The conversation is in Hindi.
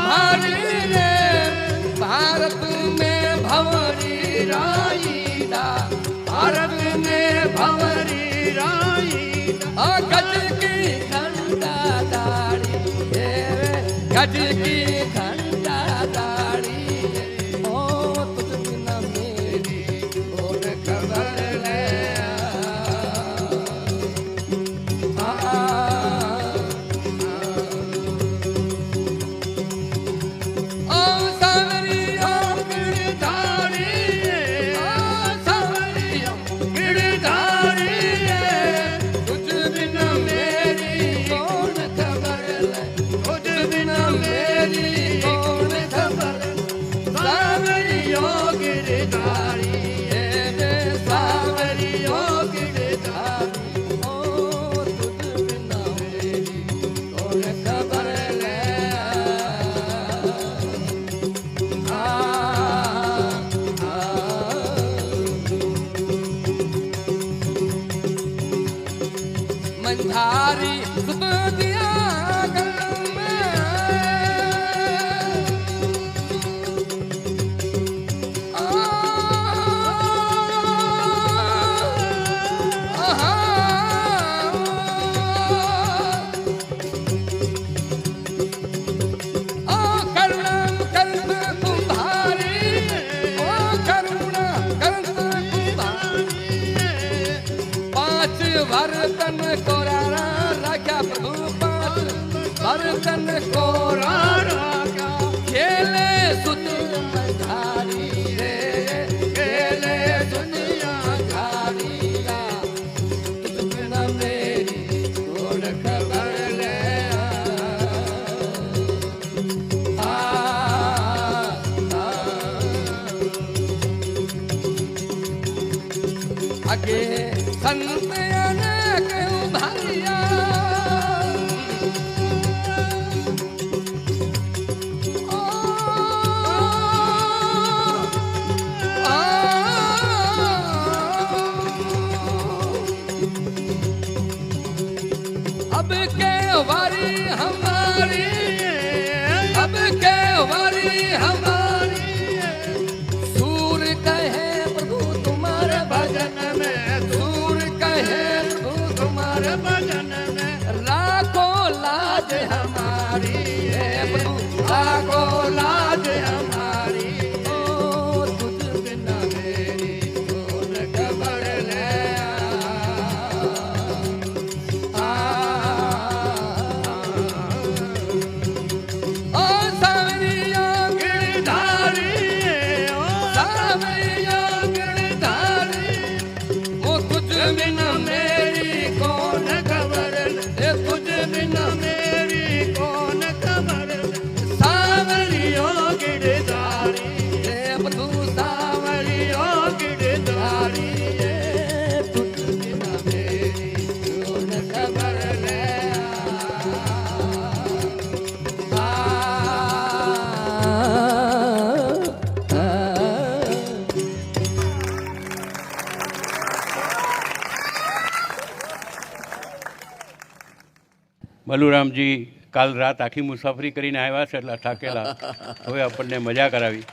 तुम्हारी रे भारत में भंवरी राईदा, भारत में भंवरी राईदा। गज की घंटा दाड़ी गज की घंटा दाड़ी ओ तुझ बिना मेरी और खबर ले। मंझारी सुत दिया गल में करुणा करत तुम्हारी ओ करुणा करत तुम्हारी। पांच वर्तन को प्रभु पांच वर्तन को राजा खेले दुनिया धारी रे खेले दुनिया धारी का तुझ बिना मेरी कौन खबर ले। आगे संत अनेक भाइया अब के वारी हमारी, अब के वारी हमारी। सूर कहे प्रभु तुम्हारे भजन में, सूर कहे प्रभु तुम्हारे भजन में। राखो लाज हमारी प्रभु, राखो लाज हमारी। ओ तुझ बिना मेरी कौन खबर ले। बिना मेरी कौन खबर ले, तुझ बिना मेरी कौन खबर ले। सावरियों गिरधारी प्रभु, सावरियों गिरधारी तुझ बिना मेरी कौन खबर ले। બલુરામજી કાલ રાત આખી મુસાફરી કરીને આવ્યા છે એટલે થાકેલા, હવે આપણને મજા કરાવી.